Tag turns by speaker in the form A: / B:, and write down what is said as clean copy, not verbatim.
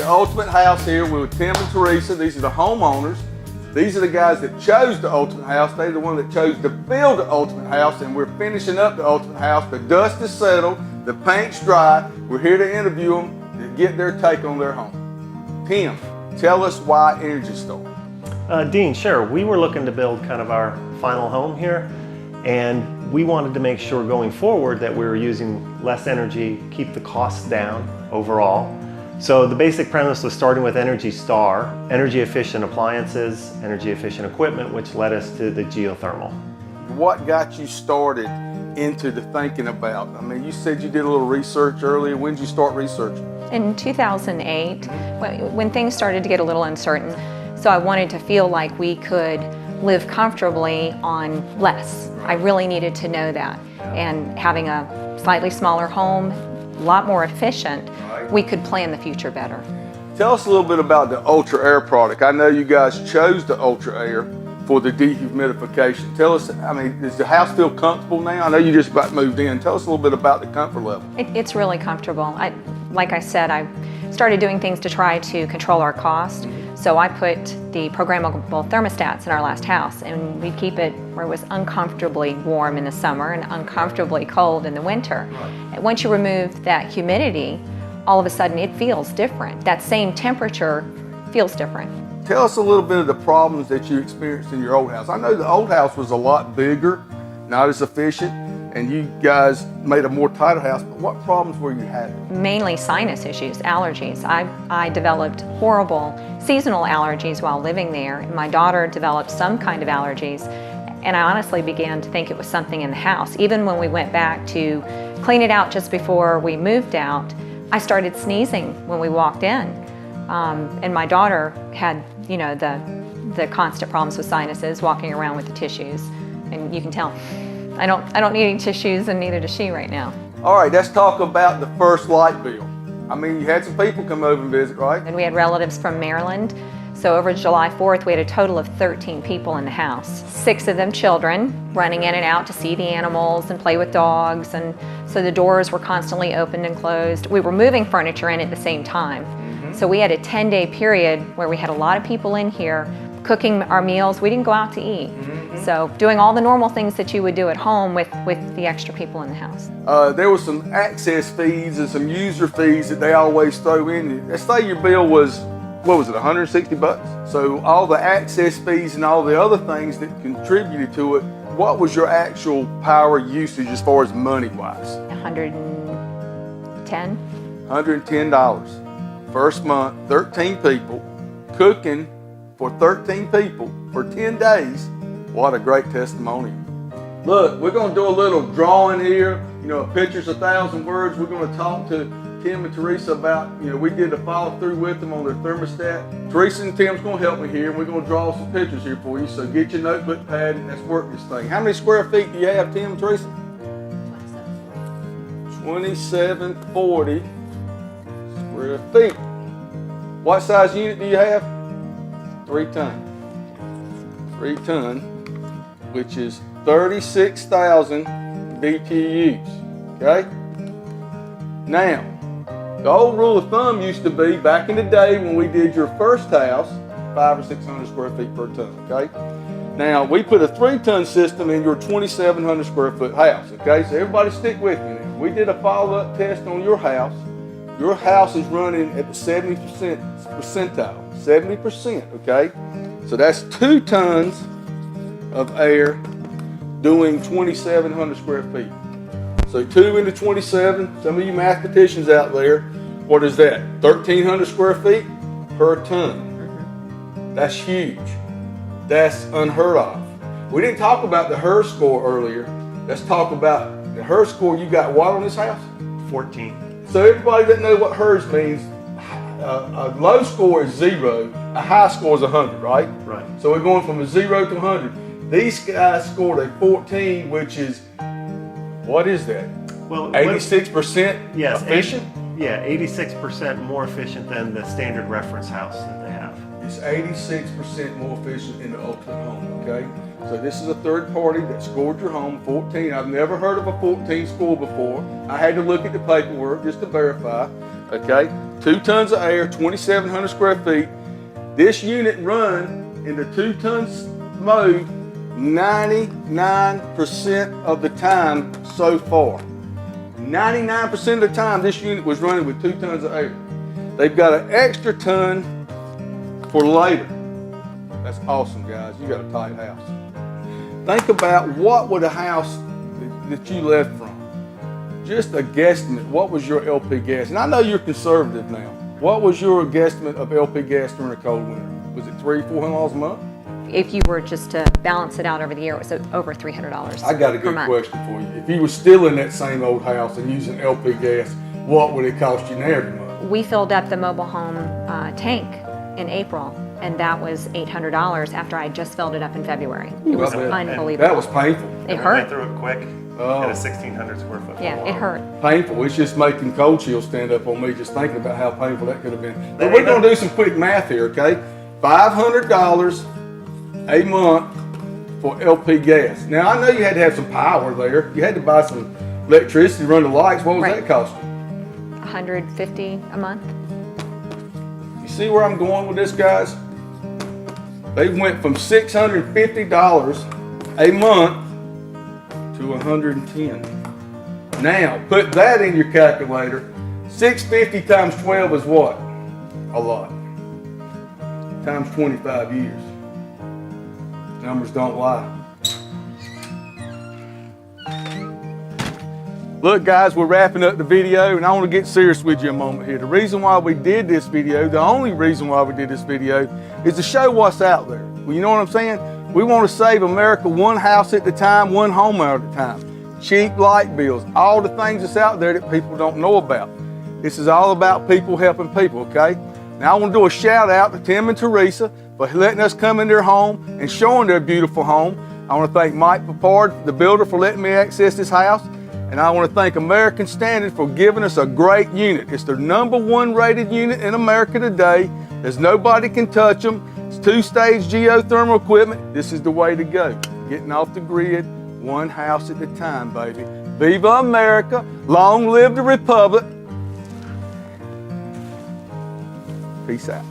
A: Ultimate House here. We're with Tim and Teresa. These are the homeowners. These are the guys that chose the Ultimate House. They're the one that chose to build the Ultimate House, and we're finishing up the Ultimate House. The dust is settled, the paint's dry. We're here to interview them to get their take on their home. Tim, tell us why Energy Star.
B: Dean, sure. We were looking to build kind of our final home here, and we wanted to make sure going forward that we were using less energy, keep the costs down overall. So the basic premise was starting with Energy Star, energy efficient appliances, energy efficient equipment, which led us to the geothermal.
A: What got you started into the thinking about? I mean, you said you did a little research earlier. When did you start researching?
C: In 2008, when things started to get a little uncertain, so I wanted to feel like we could live comfortably on less. I really needed to know that. And having a slightly smaller home, a lot more efficient, we could plan the future better.
A: Tell us a little bit about the Ultra-Aire product. I know you guys chose the Ultra-Aire for the dehumidification. Tell us, I mean, does the house feel comfortable now? I know you just about moved in. Tell us a little bit about the comfort level.
C: It's really comfortable. Like I said, I started doing things to try to control our cost. So I put the programmable thermostats in our last house, and we'd keep it where it was uncomfortably warm in the summer and uncomfortably cold in the winter. And once you remove that humidity, all of a sudden it feels different. That same temperature feels different.
A: Tell us a little bit of the problems that you experienced in your old house. I know the old house was a lot bigger, not as efficient, and you guys made a more tighter house, but what problems were you having?
C: Mainly sinus issues, allergies. I developed horrible seasonal allergies while living there, and my daughter developed some kind of allergies, and I honestly began to think it was something in the house. Even when we went back to clean it out just before we moved out, I started sneezing when we walked in, and my daughter had, you know, the constant problems with sinuses, walking around with the tissues, and you can tell. I don't need any tissues, and neither does she right now.
A: All right, let's talk about the first light bill. I mean, you had some people come over and visit, right?
C: And we had relatives from Maryland. So over July 4th, we had a total of 13 people in the house. 6 of them children, running in and out to see the animals and play with dogs. And so the doors were constantly opened and closed. We were moving furniture in at the same time. So we had a 10-day period where we had a lot of people in here cooking our meals. We didn't go out to eat. So doing all the normal things that you would do at home with the extra people in the house.
A: There was some access fees and some user fees that they always throw in. Let's say your bill was, what was it, 160 bucks? So all the access fees and all the other things that contributed to it, what was your actual power usage as far as money-wise?
C: $110.
A: $110. First month, 13 people, cooking for 13 people for 10 days. What a great testimonial. Look, we're going to do a little drawing here. You know, a picture's 1,000 words. We're going to talk to Tim and Teresa about, you know, we did a follow through with them on their thermostat. Teresa and Tim's going to help me here, and we're going to draw some pictures here for you. So get your notebook pad and let's work this thing. How many square feet do you have, Tim and Teresa? 2740 square feet. What size unit do you have? 3 ton. 3 ton, which is 36,000 BTUs, okay? Now, the old rule of thumb used to be, back in the day when we did your first house, 500 or 600 square feet per ton, okay? Now, we put a 3-ton system in your 2,700 square foot house, okay? So everybody stick with me now. We did a follow-up test on your house. Your house is running at the 70% percentile, 70%, okay? So that's 2 tons of air doing 2,700 square feet. So 2 into 27, some of you mathematicians out there, what is that? 1,300 square feet per ton. That's huge. That's unheard of. We didn't talk about the HER score earlier. Let's talk about the HER score. You got what on this house?
B: 14.
A: So everybody that knows what HERS means, a low score is 0, a high score is 100, right?
B: Right.
A: So we're going from a 0 to 100. These guys scored a 14, which is, what is that?
B: Well,
A: 86%
B: yes,
A: efficient?
B: 86% more efficient than the standard reference house that they have.
A: It's 86% more efficient in the ultimate home, okay? So this is a third party that scored your home 14. I've never heard of a 14 score before. I had to look at the paperwork just to verify, okay? 2 tons of air, 2,700 square feet. This unit run in the 2 tons mode 99% of the time so far. 99% of the time this unit was running with 2 tons of air. They've got an extra ton for later. That's awesome, guys. You got a tight house. Think about what would a house that you left from. Just a guesstimate. What was your LP gas? And I know you're conservative now. What was your guesstimate of LP gas during a cold winter? Was it $300-400 a month?
C: If you were just to balance it out over the year, it was over $300
A: I got a
C: per
A: good
C: month.
A: question for you. If you were still in that same old house and using LP gas, what would it cost you now every month?
C: We filled up the mobile home tank in April, and that was $800 after I just filled it up in February. It was
A: I bet.
C: unbelievable.
A: That was painful.
C: It
B: We went
C: hurt.
B: through it quick
A: Oh.
B: in a 1,600 square foot.
C: Yeah, it hurt.
A: Painful. It's just making cold chills stand up on me just thinking about how painful that could have been. But
B: That
A: we're
B: ain't
A: going to
B: no-
A: do some quick math here, okay? $500 a month for LP gas. Now, I know you had to have some power there. You had to buy some electricity to run the lights. What was
C: Right.
A: that cost you?
C: $150 a month.
A: You see where I'm going with this, guys? They went from $650 a month to $110. Now, put that in your calculator. 650 times 12 is what? A lot. Times 25 years. Numbers don't lie. Look, guys, we're wrapping up the video, and I want to get serious with you a moment here. The reason why we did this video, the only reason why we did this video, is to show what's out there. Well, you know what I'm saying? We want to save America one house at a time, one homeowner at a time. Cheap light bills, all the things that's out there that people don't know about. This is all about people helping people, okay? Now, I want to do a shout out to Tim and Teresa for letting us come in their home and showing their beautiful home. I want to thank Mike Papard, the builder, for letting me access this house. And I want to thank American Standard for giving us a great unit. It's the #1 rated unit in America today. There's nobody can touch them. It's 2-stage geothermal equipment. This is the way to go. Getting off the grid, one house at a time, baby. Viva America. Long live the Republic. Peace out.